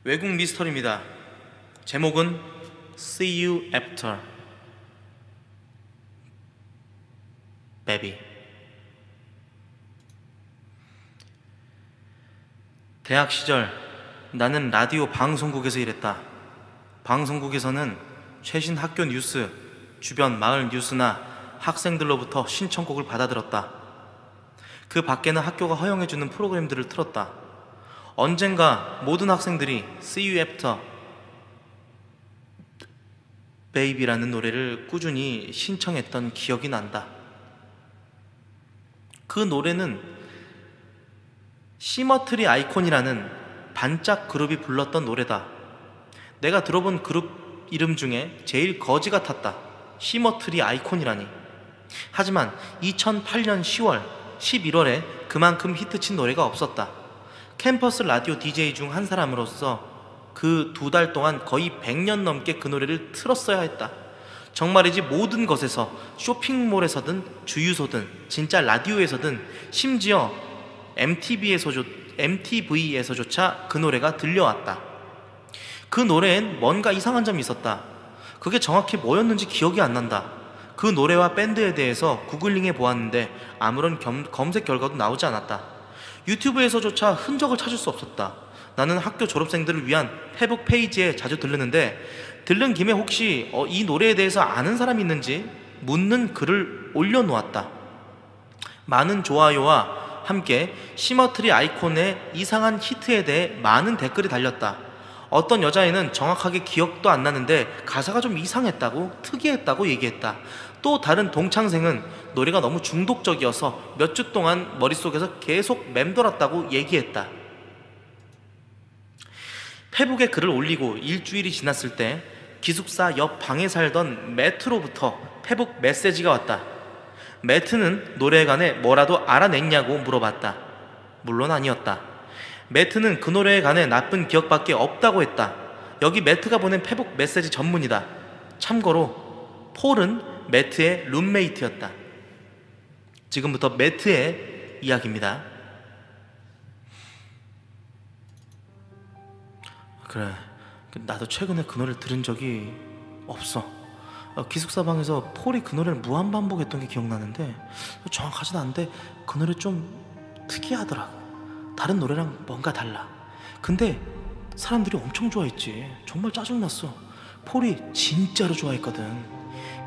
외국 미스터리입니다. 제목은 See You After Baby. 대학 시절 나는 라디오 방송국에서 일했다. 방송국에서는 최신 학교 뉴스, 주변 마을 뉴스나 학생들로부터 신청곡을 받아들었다. 그 밖에는 학교가 허용해주는 프로그램들을 틀었다. 언젠가 모든 학생들이 See You After Baby라는 노래를 꾸준히 신청했던 기억이 난다. 그 노래는 시머트리 아이콘이라는 반짝 그룹이 불렀던 노래다. 내가 들어본 그룹 이름 중에 제일 거지 같았다. 시머트리 아이콘이라니. 하지만 2008년 10월, 11월에 그만큼 히트친 노래가 없었다. 캠퍼스 라디오 DJ 중 한 사람으로서 그 2달 동안 거의 100년 넘게 그 노래를 틀었어야 했다. 정말이지 모든 것에서 쇼핑몰에서든 주유소든 진짜 라디오에서든 심지어 MTV에서조차 그 노래가 들려왔다. 그 노래엔 뭔가 이상한 점이 있었다. 그게 정확히 뭐였는지 기억이 안 난다. 그 노래와 밴드에 대해서 구글링해 보았는데 아무런 검색 결과도 나오지 않았다. 유튜브에서조차 흔적을 찾을 수 없었다. 나는 학교 졸업생들을 위한 페북 페이지에 자주 들르는데 들른 김에 혹시 이 노래에 대해서 아는 사람이 있는지 묻는 글을 올려놓았다. 많은 좋아요와 함께 시머트리 아이콘의 이상한 히트에 대해 많은 댓글이 달렸다. 어떤 여자애는 정확하게 기억도 안 나는데 가사가 좀 이상했다고, 특이했다고 얘기했다. 또 다른 동창생은 노래가 너무 중독적이어서 몇 주 동안 머릿속에서 계속 맴돌았다고 얘기했다. 페북에 글을 올리고 일주일이 지났을 때 기숙사 옆 방에 살던 매트로부터 페북 메시지가 왔다. 매트는 노래에 관해 뭐라도 알아냈냐고 물어봤다. 물론 아니었다. 매트는 그 노래에 관해 나쁜 기억밖에 없다고 했다. 여기 매트가 보낸 페북 메시지 전문이다. 참고로 폴은 매트의 룸메이트였다. 지금부터 매트의 이야기입니다. 그래, 나도 최근에 그 노래를 들은 적이 없어. 기숙사 방에서 폴이 그 노래를 무한반복했던 게 기억나는데 정확하진 않은데 그 노래 좀 특이하더라고. 다른 노래랑 뭔가 달라. 근데 사람들이 엄청 좋아했지. 정말 짜증났어. 폴이 진짜로 좋아했거든.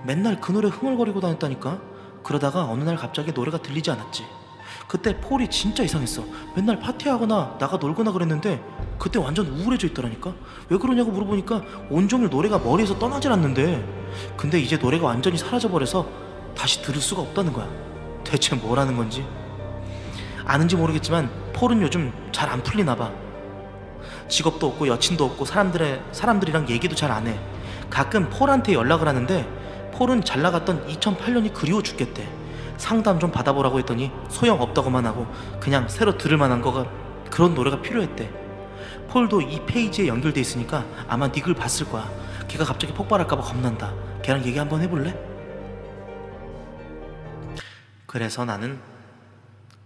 맨날 그 노래 흥얼거리고 다녔다니까. 그러다가 어느 날 갑자기 노래가 들리지 않았지. 그때 폴이 진짜 이상했어. 맨날 파티하거나 나가 놀거나 그랬는데 그때 완전 우울해져 있더라니까. 왜 그러냐고 물어보니까 온종일 노래가 머리에서 떠나질 않는데, 근데 이제 노래가 완전히 사라져버려서 다시 들을 수가 없다는 거야. 대체 뭐라는 건지 아는지 모르겠지만 폴은 요즘 잘 안 풀리나 봐. 직업도 없고 여친도 없고 사람들이랑 얘기도 잘 안 해. 가끔 폴한테 연락을 하는데 폴은 잘 나갔던 2008년이 그리워 죽겠대. 상담 좀 받아보라고 했더니 소용없다고만 하고 그냥 새로 들을 만한 그런 노래가 필요했대. 폴도 이 페이지에 연결돼 있으니까 아마 네 글 봤을 거야. 걔가 갑자기 폭발할까봐 겁난다. 걔랑 얘기 한번 해볼래? 그래서 나는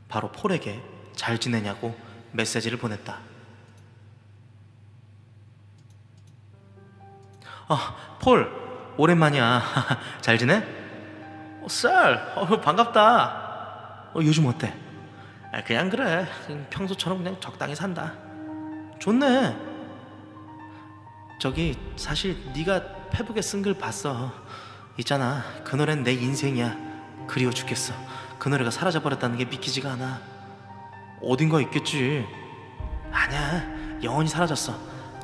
바로 폴에게 잘 지내냐고 메시지를 보냈다. 폴, 오랜만이야. 잘 지내? 쌀, 반갑다. 요즘 어때? 그냥 그래. 평소처럼 그냥 적당히 산다. 좋네. 저기 사실 네가 페북에 쓴 글 봤어. 있잖아, 그 노래는 내 인생이야. 그리워 죽겠어. 그 노래가 사라져버렸다는 게 믿기지가 않아. 어딘가 있겠지. 아니야, 영원히 사라졌어.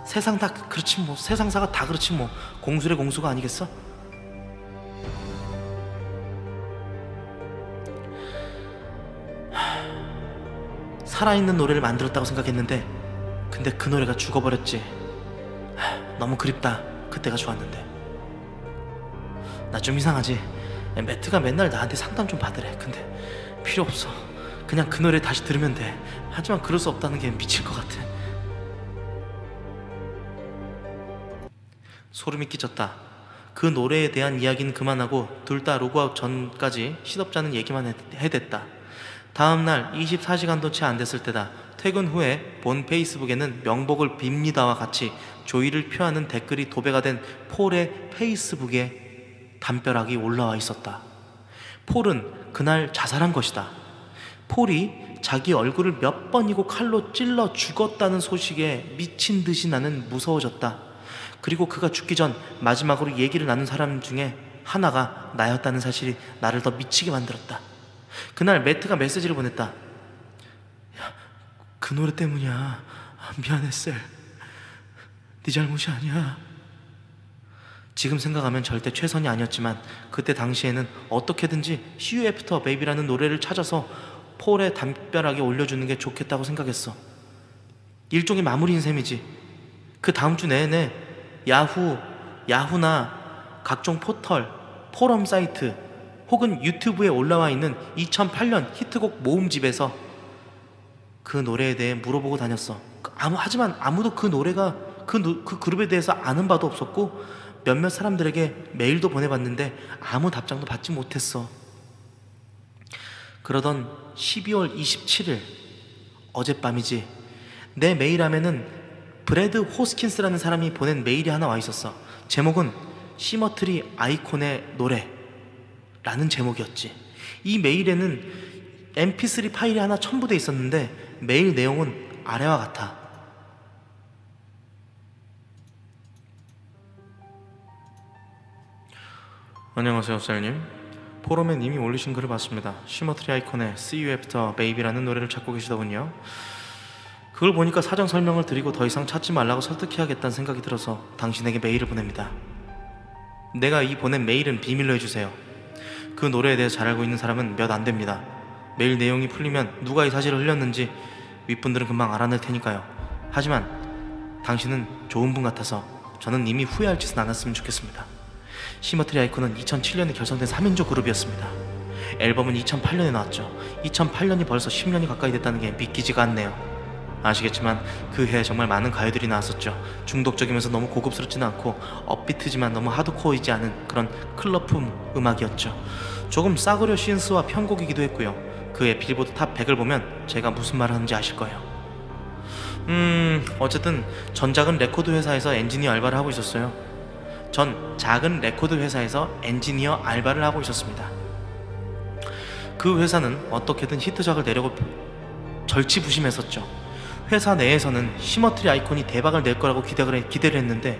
세상 다 그렇지 뭐. 세상사가 다 그렇지 뭐. 공수래 공수가 아니겠어? 살아있는 노래를 만들었다고 생각했는데 근데 그 노래가 죽어버렸지. 너무 그립다. 그때가 좋았는데. 나 좀 이상하지? 매트가 맨날 나한테 상담 좀 받으래. 근데 필요 없어. 그냥 그 노래 다시 들으면 돼. 하지만 그럴 수 없다는 게 미칠 것 같아. 소름이 끼쳤다. 그 노래에 대한 이야기는 그만하고 둘 다 로그아웃 전까지 시덥잖은 얘기만 해댔다. 다음날 24시간도 채 안 됐을 때다. 퇴근 후에 본 페이스북에는 명복을 빕니다와 같이 조의를 표하는 댓글이 도배가 된 폴의 페이스북에 담벼락이 올라와 있었다. 폴은 그날 자살한 것이다. 폴이 자기 얼굴을 몇 번이고 칼로 찔러 죽었다는 소식에 미친 듯이 나는 무서워졌다. 그리고 그가 죽기 전 마지막으로 얘기를 나눈 사람 중에 하나가 나였다는 사실이 나를 더 미치게 만들었다. 그날 매트가 메시지를 보냈다. 야, 그 노래 때문이야. 미안해 셀. 네 잘못이 아니야. 지금 생각하면 절대 최선이 아니었지만 그때 당시에는 어떻게든지 See You After Baby라는 노래를 찾아서 폴의 담벼락에 올려주는 게 좋겠다고 생각했어. 일종의 마무리인 셈이지. 그 다음 주 내내 야후나 각종 포털, 포럼 사이트 혹은 유튜브에 올라와 있는 2008년 히트곡 모음집에서 그 노래에 대해 물어보고 다녔어. 하지만 아무도 그 노래가 그 그룹에 대해서 아는 바도 없었고 몇몇 사람들에게 메일도 보내봤는데 아무 답장도 받지 못했어. 그러던 12월 27일 어젯밤이지. 내 메일함에는 브래드 호스킨스라는 사람이 보낸 메일이 하나 와 있었어. 제목은 시머트리 아이콘의 노래라는 제목이었지. 이 메일에는 mp3 파일이 하나 첨부돼 있었는데 메일 내용은 아래와 같아. 안녕하세요 셀님. 포럼에 님이 올리신 글을 봤습니다. 시머트리 아이콘의 See You After Baby라는 노래를 찾고 계시더군요. 그걸 보니까 사정 설명을 드리고 더 이상 찾지 말라고 설득해야겠다는 생각이 들어서 당신에게 메일을 보냅니다. 내가 이 보낸 메일은 비밀로 해주세요. 그 노래에 대해 잘 알고 있는 사람은 몇 안 됩니다. 메일 내용이 풀리면 누가 이 사실을 흘렸는지 윗분들은 금방 알아낼 테니까요. 하지만 당신은 좋은 분 같아서 저는 이미 후회할 짓은 않았으면 좋겠습니다. 시머트리 아이콘은 2007년에 결성된 3인조 그룹이었습니다. 앨범은 2008년에 나왔죠. 2008년이 벌써 10년이 가까이 됐다는 게 믿기지가 않네요. 아시겠지만 그 해에 정말 많은 가요들이 나왔었죠. 중독적이면서 너무 고급스럽지는 않고 업비트지만 너무 하드코어이지 않은 그런 클럽품 음악이었죠. 조금 싸구려 신스와 편곡이기도 했고요. 그의 빌보드 탑 100을 보면 제가 무슨 말을 하는지 아실 거예요. 어쨌든 전 작은 레코드 회사에서 엔지니어 알바를 하고 있었어요. 전 작은 레코드 회사에서 엔지니어 알바를 하고 있었습니다. 그 회사는 어떻게든 히트작을 내려고 절치부심했었죠. 회사 내에서는 시머트리 아이콘이 대박을 낼 거라고 기대를 했는데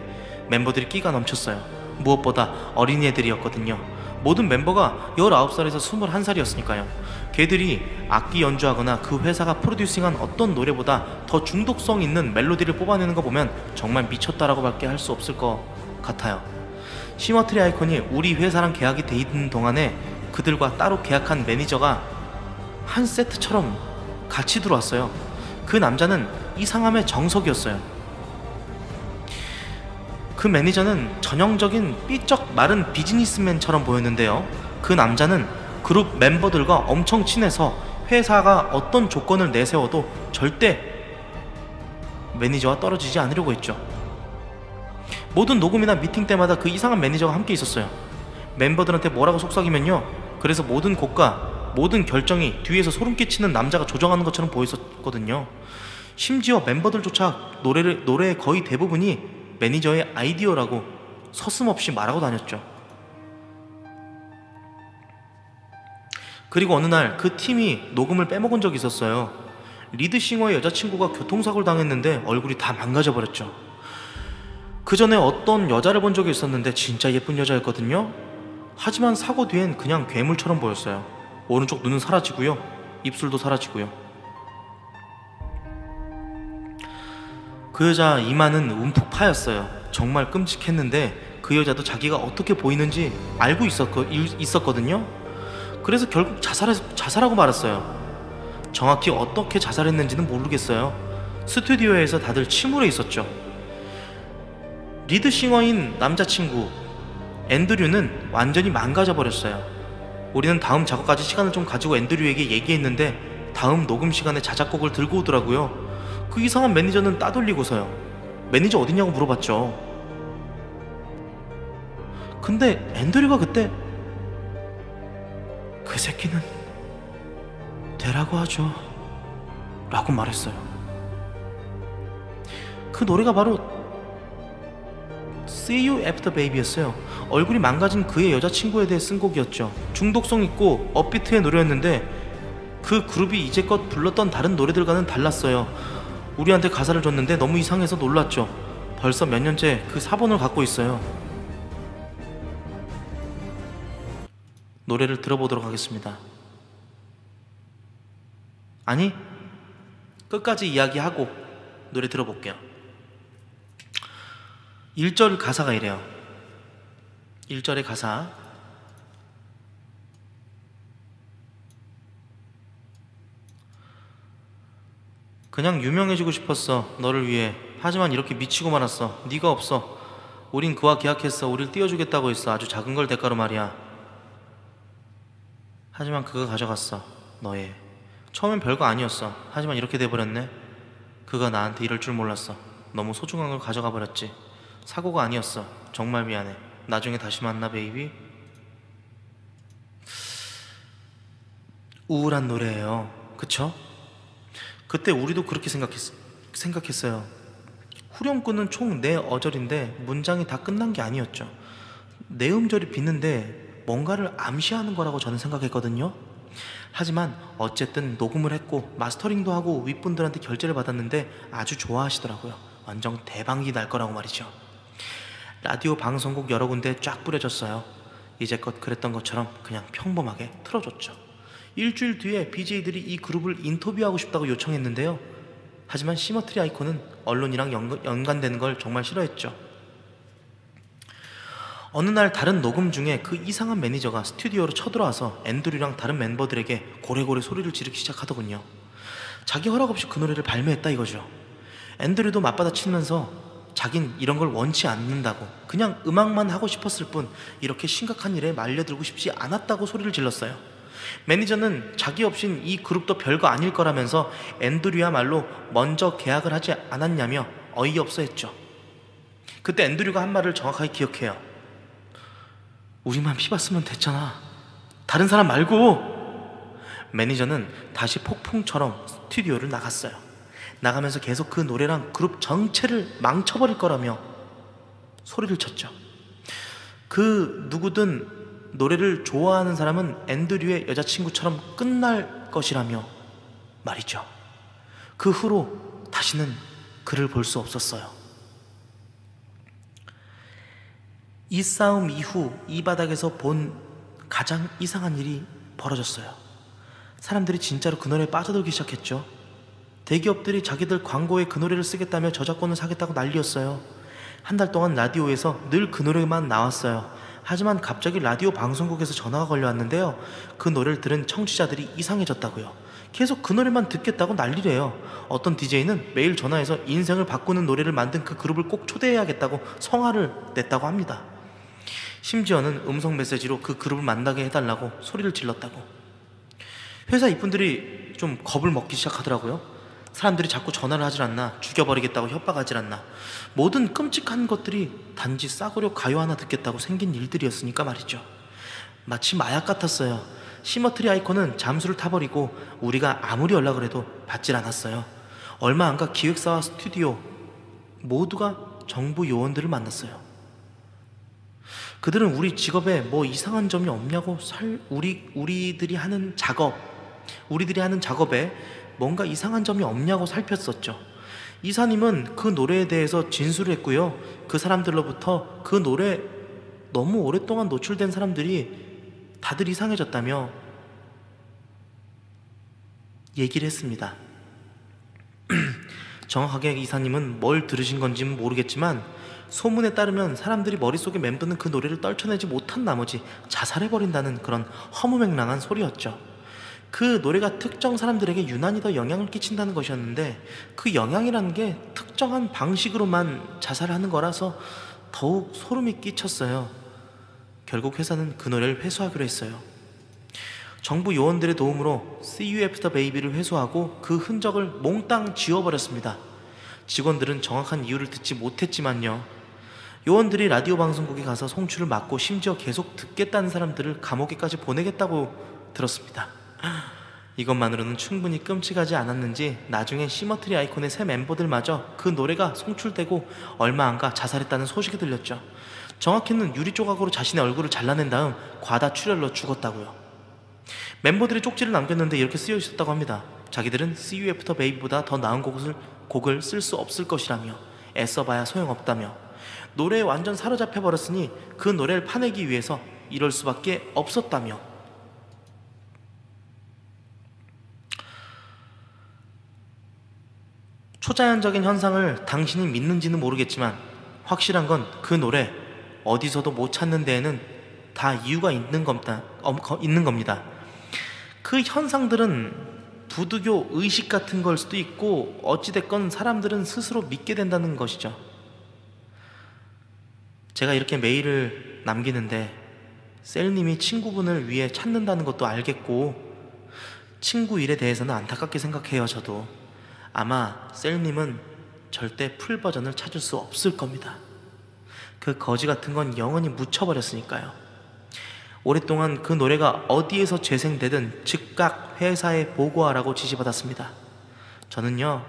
멤버들이 끼가 넘쳤어요. 무엇보다 어린애들이었거든요. 모든 멤버가 19살에서 21살이었으니까요. 걔들이 악기 연주하거나 그 회사가 프로듀싱한 어떤 노래보다 더 중독성 있는 멜로디를 뽑아내는 거 보면 정말 미쳤다라고 밖에 할 수 없을 것 같아요. 시머트리 아이콘이 우리 회사랑 계약이 돼 있는 동안에 그들과 따로 계약한 매니저가 한 세트처럼 같이 들어왔어요. 그 남자는 이상함의 정석이었어요. 그 매니저는 전형적인 삐쩍 마른 비즈니스맨처럼 보였는데요. 그 남자는 그룹 멤버들과 엄청 친해서 회사가 어떤 조건을 내세워도 절대 매니저와 떨어지지 않으려고 했죠. 모든 녹음이나 미팅 때마다 그 이상한 매니저가 함께 있었어요. 멤버들한테 뭐라고 속삭이면요, 그래서 모든 곡과 모든 결정이 뒤에서 소름 끼치는 남자가 조정하는 것처럼 보였었거든요. 심지어 멤버들조차 노래의 거의 대부분이 매니저의 아이디어라고 서슴없이 말하고 다녔죠. 그리고 어느 날 그 팀이 녹음을 빼먹은 적이 있었어요. 리드싱어의 여자친구가 교통사고를 당했는데 얼굴이 다 망가져버렸죠. 그 전에 어떤 여자를 본 적이 있었는데 진짜 예쁜 여자였거든요. 하지만 사고 뒤엔 그냥 괴물처럼 보였어요. 오른쪽 눈은 사라지고요, 입술도 사라지고요. 그 여자 이마는 움푹 파였어요. 정말 끔찍했는데 그 여자도 자기가 어떻게 보이는지 알고 있었거든요. 그래서 결국 자살하고 말았어요. 정확히 어떻게 자살했는지는 모르겠어요. 스튜디오에서 다들 침울해 있었죠. 리드싱어인 남자친구 앤드류는 완전히 망가져버렸어요. 우리는 다음 작업까지 시간을 좀 가지고 앤드류에게 얘기했는데 다음 녹음 시간에 자작곡을 들고 오더라고요. 그 이상한 매니저는 따돌리고서요, 매니저 어딨냐고 물어봤죠. 근데 앤드류가 그때 그 새끼는 되라고 하죠 라고 말했어요. 그 노래가 바로 See You After Baby였어요. 얼굴이 망가진 그의 여자친구에 대해 쓴 곡이었죠. 중독성 있고 업비트의 노래였는데 그 그룹이 이제껏 불렀던 다른 노래들과는 달랐어요. 우리한테 가사를 줬는데 너무 이상해서 놀랐죠. 벌써 몇 년째 그 사본을 갖고 있어요. 노래를 들어보도록 하겠습니다. 아니, 끝까지 이야기하고 노래 들어볼게요. 1절 가사가 이래요. 1절의 가사. 그냥 유명해지고 싶었어 너를 위해. 하지만 이렇게 미치고 말았어. 네가 없어. 우린 그와 계약했어. 우릴 띄워주겠다고 했어. 아주 작은 걸 대가로 말이야. 하지만 그가 가져갔어. 너의. 처음엔 별거 아니었어. 하지만 이렇게 돼버렸네. 그가 나한테 이럴 줄 몰랐어. 너무 소중한 걸 가져가 버렸지. 사고가 아니었어. 정말 미안해. 나중에 다시 만나 베이비. 우울한 노래예요. 그쵸? 그때 우리도 그렇게 생각했어요. 후렴구는 총 4어절인데 문장이 다 끝난 게 아니었죠. 4음절이 빗는데 뭔가를 암시하는 거라고 저는 생각했거든요. 하지만 어쨌든 녹음을 했고 마스터링도 하고 윗분들한테 결제를 받았는데 아주 좋아하시더라고요. 완전 대박이 날 거라고 말이죠. 라디오 방송국 여러 군데 쫙 뿌려졌어요. 이제껏 그랬던 것처럼 그냥 평범하게 틀어줬죠. 일주일 뒤에 BJ들이 이 그룹을 인터뷰하고 싶다고 요청했는데요. 하지만 시머트리 아이콘은 언론이랑 연관되는 걸 정말 싫어했죠. 어느 날 다른 녹음 중에 그 이상한 매니저가 스튜디오로 쳐들어와서 앤드류랑 다른 멤버들에게 고래고래 소리를 지르기 시작하더군요. 자기 허락 없이 그 노래를 발매했다 이거죠. 앤드류도 맞받아치면서 자긴 이런 걸 원치 않는다고, 그냥 음악만 하고 싶었을 뿐 이렇게 심각한 일에 말려들고 싶지 않았다고 소리를 질렀어요. 매니저는 자기 없인 이 그룹도 별거 아닐 거라면서 앤드류야말로 먼저 계약을 하지 않았냐며 어이없어 했죠. 그때 앤드류가 한 말을 정확하게 기억해요. 우리만 피봤으면 됐잖아. 다른 사람 말고. 매니저는 다시 폭풍처럼 스튜디오를 나갔어요. 나가면서 계속 그 노래랑 그룹 전체를 망쳐버릴 거라며 소리를 쳤죠. 그 누구든 노래를 좋아하는 사람은 앤드류의 여자친구처럼 끝날 것이라며 말이죠. 그 후로 다시는 그를 볼 수 없었어요. 이 싸움 이후 이 바닥에서 본 가장 이상한 일이 벌어졌어요. 사람들이 진짜로 그 노래에 빠져들기 시작했죠. 대기업들이 자기들 광고에 그 노래를 쓰겠다며 저작권을 사겠다고 난리였어요. 한 달 동안 라디오에서 늘 그 노래만 나왔어요. 하지만 갑자기 라디오 방송국에서 전화가 걸려왔는데요. 그 노래를 들은 청취자들이 이상해졌다고요. 계속 그 노래만 듣겠다고 난리래요. 어떤 DJ는 매일 전화해서 인생을 바꾸는 노래를 만든 그 그룹을 꼭 초대해야겠다고 성화를 냈다고 합니다. 심지어는 음성 메시지로 그 그룹을 만나게 해달라고 소리를 질렀다고. 회사 이분들이 좀 겁을 먹기 시작하더라고요. 사람들이 자꾸 전화를 하질 않나, 죽여버리겠다고 협박하질 않나. 모든 끔찍한 것들이 단지 싸구려 가요 하나 듣겠다고 생긴 일들이었으니까 말이죠. 마치 마약 같았어요. 시머트리 아이콘은 잠수를 타버리고 우리가 아무리 연락을 해도 받질 않았어요. 얼마 안 가 기획사와 스튜디오 모두가 정부 요원들을 만났어요. 그들은 우리 직업에 뭐 이상한 점이 없냐고 우리들이 하는 작업에 뭔가 이상한 점이 없냐고 살폈었죠. 이사님은 그 노래에 대해서 진술을 했고요. 그 사람들로부터 그 노래 너무 오랫동안 노출된 사람들이 다들 이상해졌다며 얘기를 했습니다. 정확하게 이사님은 뭘 들으신 건지는 모르겠지만 소문에 따르면 사람들이 머릿속에 맴도는 그 노래를 떨쳐내지 못한 나머지 자살해버린다는 그런 허무맹랑한 소리였죠. 그 노래가 특정 사람들에게 유난히 더 영향을 끼친다는 것이었는데 그 영향이라는 게 특정한 방식으로만 자살하는 거라서 더욱 소름이 끼쳤어요. 결국 회사는 그 노래를 회수하기로 했어요. 정부 요원들의 도움으로 See You After Baby를 회수하고 그 흔적을 몽땅 지워버렸습니다. 직원들은 정확한 이유를 듣지 못했지만요. 요원들이 라디오 방송국에 가서 송출을 막고 심지어 계속 듣겠다는 사람들을 감옥에까지 보내겠다고 들었습니다. 이것만으로는 충분히 끔찍하지 않았는지 나중에 시머트리 아이콘의 새 멤버들마저 그 노래가 송출되고 얼마 안가 자살했다는 소식이 들렸죠. 정확히는 유리 조각으로 자신의 얼굴을 잘라낸 다음 과다 출혈로 죽었다고요. 멤버들이 쪽지를 남겼는데 이렇게 쓰여 있었다고 합니다. 자기들은 See You After Baby보다 더 나은 곡을 쓸 수 없을 것이라며 애써봐야 소용없다며 노래에 완전 사로잡혀버렸으니 그 노래를 파내기 위해서 이럴 수밖에 없었다며 초자연적인 현상을 당신이 믿는지는 모르겠지만 확실한 건 그 노래 어디서도 못 찾는 데에는 다 이유가 있는 겁니다. 그 현상들은 부두교 의식 같은 걸 수도 있고 어찌됐건 사람들은 스스로 믿게 된다는 것이죠. 제가 이렇게 메일을 남기는데 셀님이 친구분을 위해 찾는다는 것도 알겠고 친구 일에 대해서는 안타깝게 생각해요. 저도 아마 셀님은 절대 풀 버전을 찾을 수 없을 겁니다. 그 거지 같은 건 영원히 묻혀버렸으니까요. 오랫동안 그 노래가 어디에서 재생되든 즉각 회사에 보고하라고 지시받았습니다. 저는요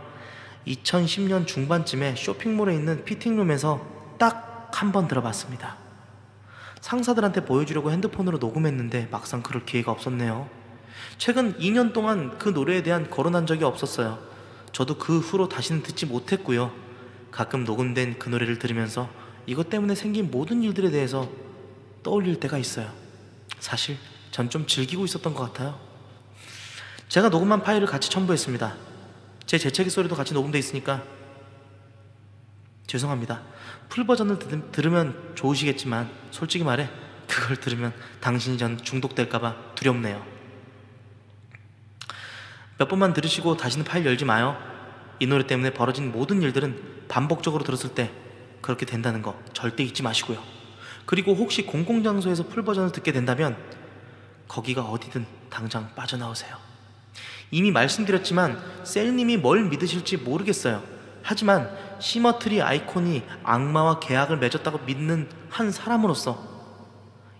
2010년 중반쯤에 쇼핑몰에 있는 피팅룸에서 딱 한 번 들어봤습니다. 상사들한테 보여주려고 핸드폰으로 녹음했는데 막상 그럴 기회가 없었네요. 최근 2년 동안 그 노래에 대한 거론한 적이 없었어요. 저도 그 후로 다시는 듣지 못했고요. 가끔 녹음된 그 노래를 들으면서 이것 때문에 생긴 모든 일들에 대해서 떠올릴 때가 있어요. 사실 전 좀 즐기고 있었던 것 같아요. 제가 녹음한 파일을 같이 첨부했습니다. 제 재채기 소리도 같이 녹음돼 있으니까 죄송합니다. 풀 버전을 들으면 좋으시겠지만 솔직히 말해 그걸 들으면 당신이 전 중독될까봐 두렵네요. 몇 번만 들으시고 다시는 파일 열지 마요. 이 노래 때문에 벌어진 모든 일들은 반복적으로 들었을 때 그렇게 된다는 거 절대 잊지 마시고요. 그리고 혹시 공공장소에서 풀 버전을 듣게 된다면 거기가 어디든 당장 빠져나오세요. 이미 말씀드렸지만 셀님이 뭘 믿으실지 모르겠어요. 하지만 시머트리 아이콘이 악마와 계약을 맺었다고 믿는 한 사람으로서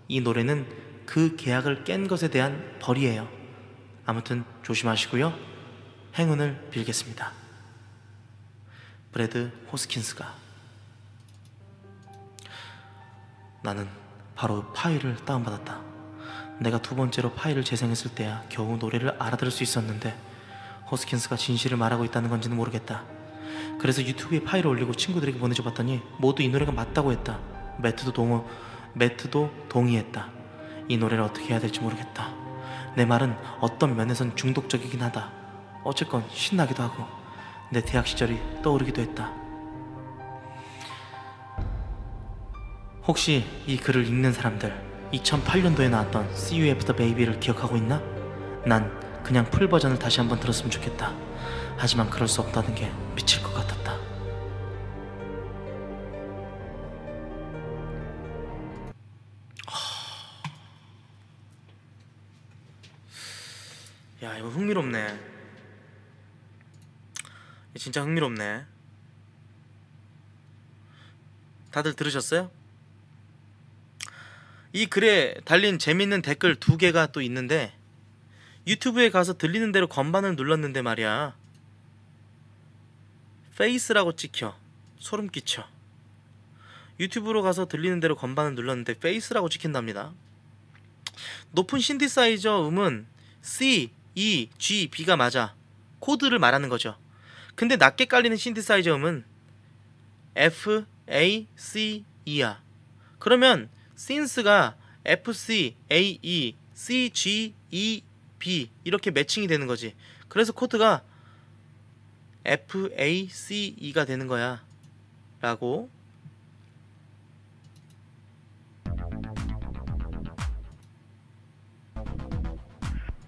이 노래는 그 계약을 깬 것에 대한 벌이에요. 아무튼 조심하시고요. 행운을 빌겠습니다. 브래드 호스킨스가. 나는 바로 파일을 다운받았다. 내가 두 번째로 파일을 재생했을 때야 겨우 노래를 알아들을 수 있었는데 호스킨스가 진실을 말하고 있다는 건지는 모르겠다. 그래서 유튜브에 파일을 올리고 친구들에게 보내줘 봤더니 모두 이 노래가 맞다고 했다. 매트도 동의했다. 이 노래를 어떻게 해야 될지 모르겠다. 내 말은 어떤 면에선 중독적이긴 하다. 어쨌건 신나기도 하고 내 대학 시절이 떠오르기도 했다. 혹시 이 글을 읽는 사람들 2008년도에 나왔던 See You After Baby를 기억하고 있나? 난 그냥 풀 버전을 다시 한번 들었으면 좋겠다. 하지만 그럴 수 없다는 게 미칠 것 같았다. 야, 이거 흥미롭네. 진짜 흥미롭네. 다들 들으셨어요? 이 글에 달린 재밌는 댓글 2개가 또 있는데 유튜브에 가서 들리는 대로 건반을 눌렀는데 말이야 페이스라고 찍혀. 소름 끼쳐. 유튜브로 가서 들리는 대로 건반을 눌렀는데 페이스라고 찍힌답니다. 높은 신디사이저 음은 C, E, G, B가 맞아. 코드를 말하는 거죠. 근데 낮게 깔리는 신디사이저 음은 F, A, C, E야. 그러면 신스가 F, C, A, E, C, G, E, B 이렇게 매칭이 되는 거지. 그래서 코드가 F, A, C, E가 되는 거야 라고.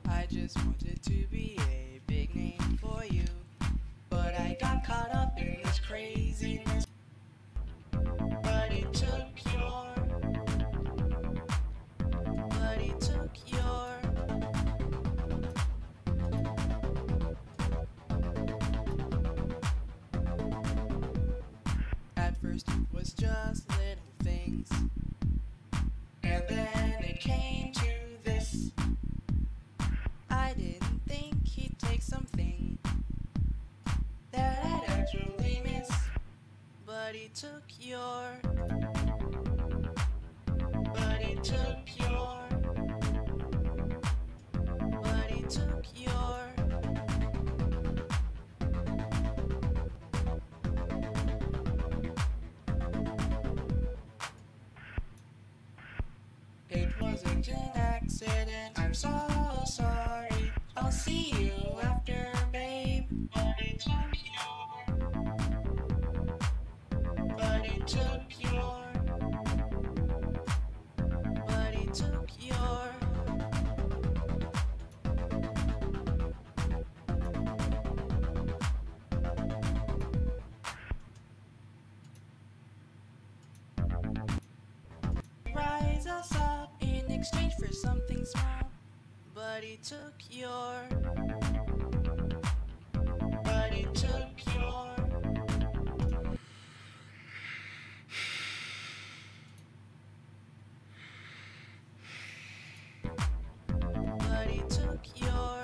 I just wanted to be a big name for you, but I got caught up in this craziness. But it took your At first it was just little things, and then it came to this. I I didn't think he'd take something that I'd actually miss, but he took your, but he took your, but he took your. It wasn't an accident, I'm so sorry. I'll see you after, babe. But it took your, but it took your, but it took your. Rise us up in exchange for something small, but he took your, but he took your. But he took your.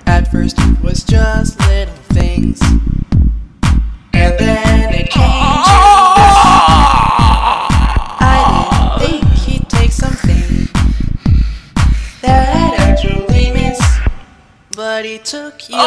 At first it was just little things, and then it came to this. I didn't think he'd take something that I'd actually miss, but he took your.